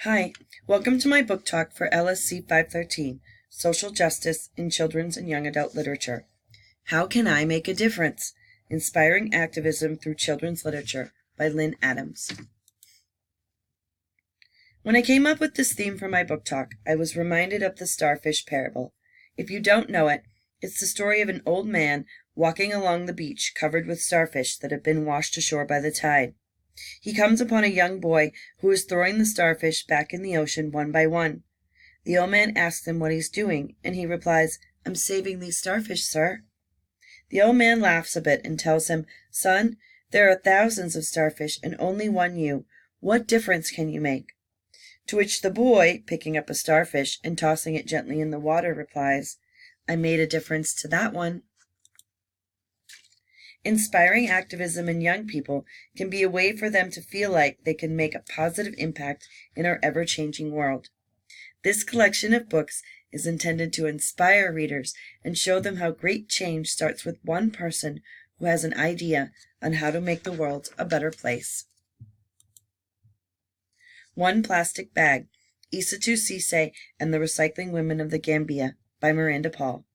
Hi, welcome to my book talk for LSC 513, Social Justice in Children's and Young Adult Literature. How Can I Make a Difference? Inspiring Activism Through Children's Literature by Lynn Adams. When I came up with this theme for my book talk, I was reminded of the starfish parable. If you don't know it, it's the story of an old man walking along the beach covered with starfish that have been washed ashore by the tide. He comes upon a young boy who is throwing the starfish back in the ocean one by one. The old man asks him what he's doing, and he replies, "I'm saving these starfish, sir." The old man laughs a bit and tells him, "Son, there are thousands of starfish and only one you. What difference can you make?" To which the boy, picking up a starfish and tossing it gently in the water, replies, "I made a difference to that one." Inspiring activism in young people can be a way for them to feel like they can make a positive impact in our ever-changing world. This collection of books is intended to inspire readers and show them how great change starts with one person who has an idea on how to make the world a better place. One Plastic Bag, Isatou Ceesay and the Recycling Women of the Gambia by Miranda Paul.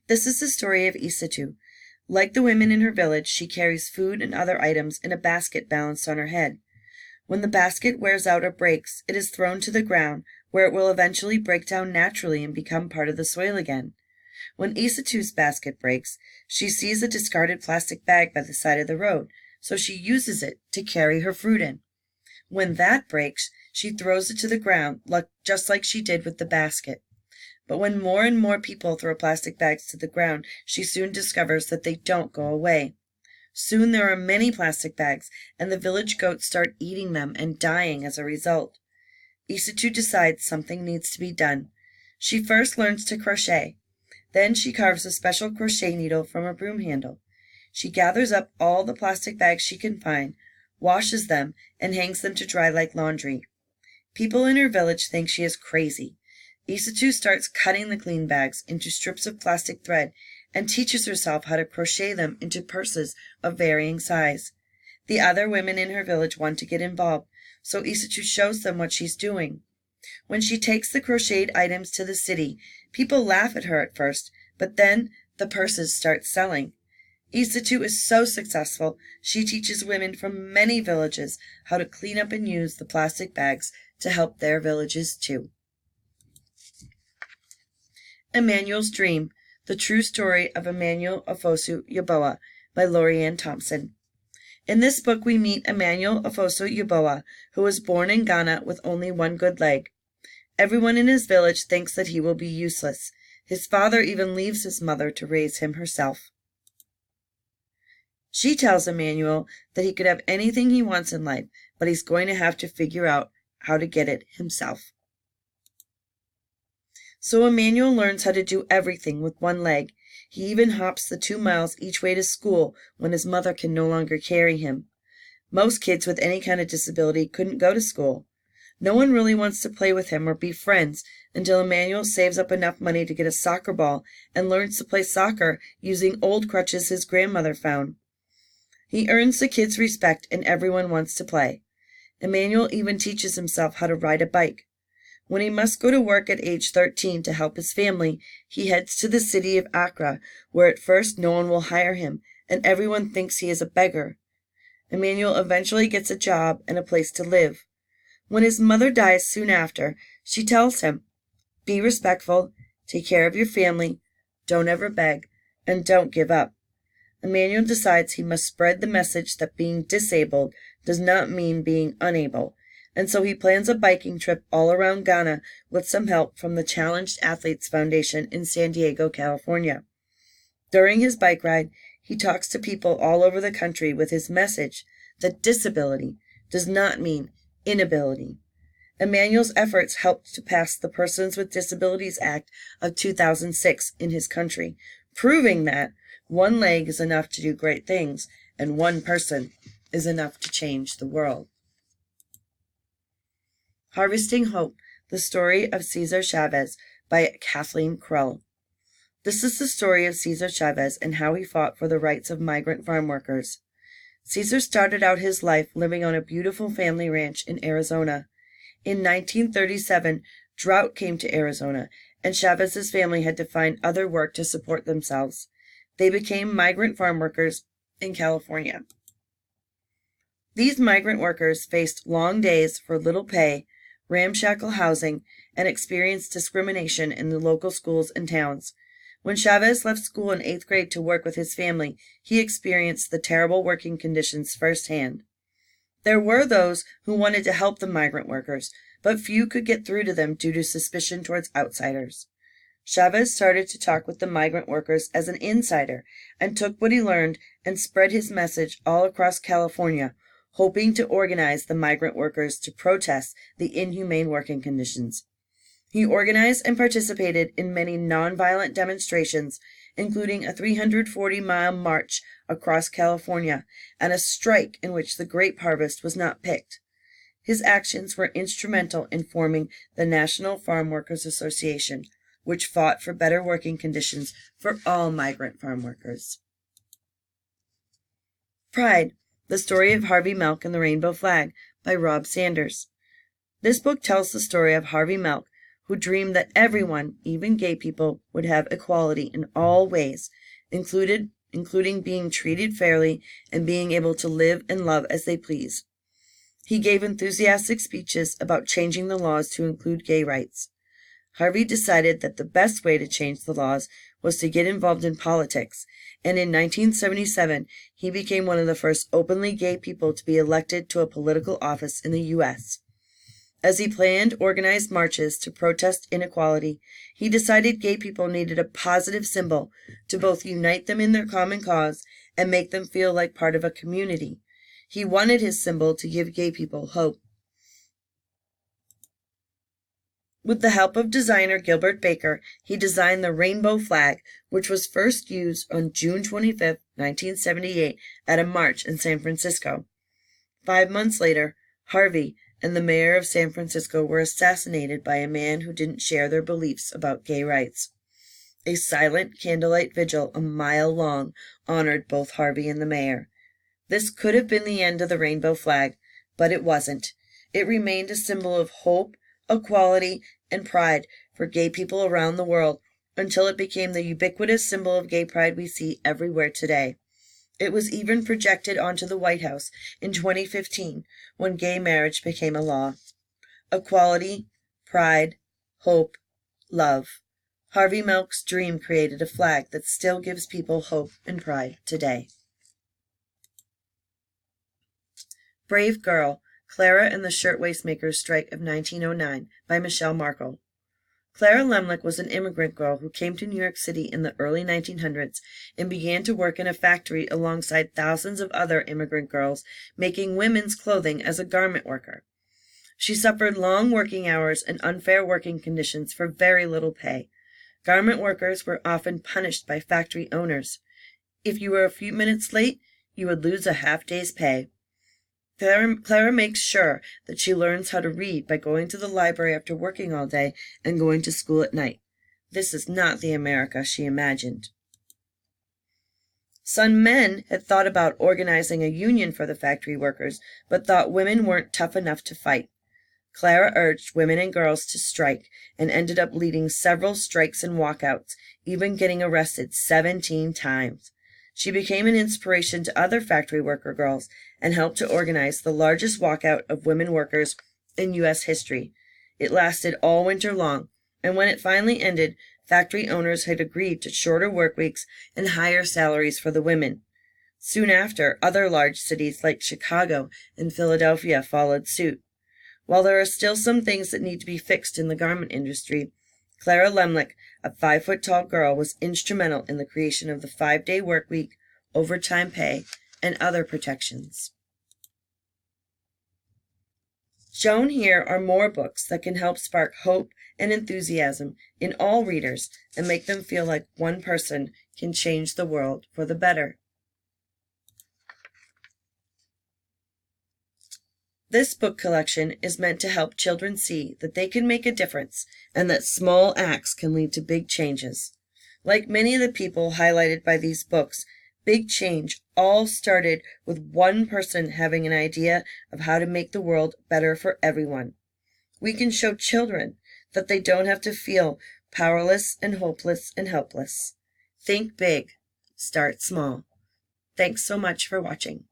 This is the story of Isatou. Like the women in her village, she carries food and other items in a basket balanced on her head. When the basket wears out or breaks, it is thrown to the ground, where it will eventually break down naturally and become part of the soil again. When Isatou's basket breaks, she sees a discarded plastic bag by the side of the road, so she uses it to carry her fruit in. When that breaks, she throws it to the ground, just like she did with the basket. But when more and more people throw plastic bags to the ground, she soon discovers that they don't go away. Soon there are many plastic bags, and the village goats start eating them and dying as a result. Isatou decides something needs to be done. She first learns to crochet. Then she carves a special crochet needle from a broom handle. She gathers up all the plastic bags she can find, washes them, and hangs them to dry like laundry. People in her village think she is crazy. Isatou starts cutting the clean bags into strips of plastic thread and teaches herself how to crochet them into purses of varying size. The other women in her village want to get involved, so Isatou shows them what she's doing. When she takes the crocheted items to the city, people laugh at her at first, but then the purses start selling. Isatou is so successful, she teaches women from many villages how to clean up and use the plastic bags to help their villages too. Emmanuel's Dream, The True Story of Emmanuel Ofosu Yeboah by Lorianne Thompson. In this book we meet Emmanuel Ofosu Yeboah, who was born in Ghana with only one good leg. Everyone in his village thinks that he will be useless. His father even leaves his mother to raise him herself. She tells Emmanuel that he could have anything he wants in life, but he's going to have to figure out how to get it himself. So Emmanuel learns how to do everything with one leg. He even hops the 2 miles each way to school when his mother can no longer carry him. Most kids with any kind of disability couldn't go to school. No one really wants to play with him or be friends until Emmanuel saves up enough money to get a soccer ball and learns to play soccer using old crutches his grandmother found. He earns the kids' respect and everyone wants to play. Emmanuel even teaches himself how to ride a bike. When he must go to work at age 13 to help his family, he heads to the city of Accra, where at first no one will hire him, and everyone thinks he is a beggar. Emmanuel eventually gets a job and a place to live. When his mother dies soon after, she tells him, "Be respectful, take care of your family, don't ever beg, and don't give up." Emmanuel decides he must spread the message that being disabled does not mean being unable, and so he plans a biking trip all around Ghana with some help from the Challenged Athletes Foundation in San Diego, California. During his bike ride, he talks to people all over the country with his message that disability does not mean inability. Emmanuel's efforts helped to pass the Persons with Disabilities Act of 2006 in his country, proving that one leg is enough to do great things and one person is enough to change the world. Harvesting Hope, The Story of Cesar Chavez by Kathleen Krull. This is the story of Cesar Chavez and how he fought for the rights of migrant farm workers. Cesar started out his life living on a beautiful family ranch in Arizona. In 1937, drought came to Arizona, and Chavez's family had to find other work to support themselves. They became migrant farm workers in California. These migrant workers faced long days for little pay, ramshackle housing, and experienced discrimination in the local schools and towns. When Chavez left school in 8th grade to work with his family, he experienced the terrible working conditions firsthand. There were those who wanted to help the migrant workers, but few could get through to them due to suspicion towards outsiders. Chavez started to talk with the migrant workers as an insider and took what he learned and spread his message all across California, hoping to organize the migrant workers to protest the inhumane working conditions. He organized and participated in many nonviolent demonstrations, including a 340-mile march across California and a strike in which the grape harvest was not picked. His actions were instrumental in forming the National Farm Workers Association, which fought for better working conditions for all migrant farm workers. Pride, the Story of Harvey Milk and the Rainbow Flag by Rob Sanders. This book tells the story of Harvey Milk, who dreamed that everyone, even gay people, would have equality in all ways, including being treated fairly and being able to live and love as they please. He gave enthusiastic speeches about changing the laws to include gay rights. Harvey decided that the best way to change the laws was to get involved in politics, and in 1977 he became one of the first openly gay people to be elected to a political office in the U.S. As he planned organized marches to protest inequality, he decided gay people needed a positive symbol to both unite them in their common cause and make them feel like part of a community. He wanted his symbol to give gay people hope. With the help of designer Gilbert Baker, he designed the rainbow flag, which was first used on June 25, 1978, at a march in San Francisco. 5 months later, Harvey and the mayor of San Francisco were assassinated by a man who didn't share their beliefs about gay rights. A silent candlelight vigil a mile long honored both Harvey and the mayor. This could have been the end of the rainbow flag, but it wasn't. It remained a symbol of hope, equality, and pride for gay people around the world until it became the ubiquitous symbol of gay pride we see everywhere today. It was even projected onto the White House in 2015 when gay marriage became a law. Equality, pride, hope, love. Harvey Milk's dream created a flag that still gives people hope and pride today. Brave Girl, Clara and the Shirtwaist Makers' Strike of 1909 by Michelle Markle. Clara Lemlich was an immigrant girl who came to New York City in the early 1900s and began to work in a factory alongside thousands of other immigrant girls making women's clothing as a garment worker. She suffered long working hours and unfair working conditions for very little pay. Garment workers were often punished by factory owners. If you were a few minutes late, you would lose a half-day's pay. Clara makes sure that she learns how to read by going to the library after working all day and going to school at night. This is not the America she imagined. Some men had thought about organizing a union for the factory workers, but thought women weren't tough enough to fight. Clara urged women and girls to strike and ended up leading several strikes and walkouts, even getting arrested 17 times. She became an inspiration to other factory worker girls and helped to organize the largest walkout of women workers in U.S. history. It lasted all winter long, and when it finally ended, factory owners had agreed to shorter work weeks and higher salaries for the women. Soon after, other large cities like Chicago and Philadelphia followed suit. While there are still some things that need to be fixed in the garment industry, Clara Lemlich, a 5-foot-tall girl, was instrumental in the creation of the 5-day work week, overtime pay, and other protections. Shown here are more books that can help spark hope and enthusiasm in all readers and make them feel like one person can change the world for the better. This book collection is meant to help children see that they can make a difference and that small acts can lead to big changes. Like many of the people highlighted by these books, big change all started with one person having an idea of how to make the world better for everyone. We can show children that they don't have to feel powerless and hopeless and helpless. Think big. Start small. Thanks so much for watching.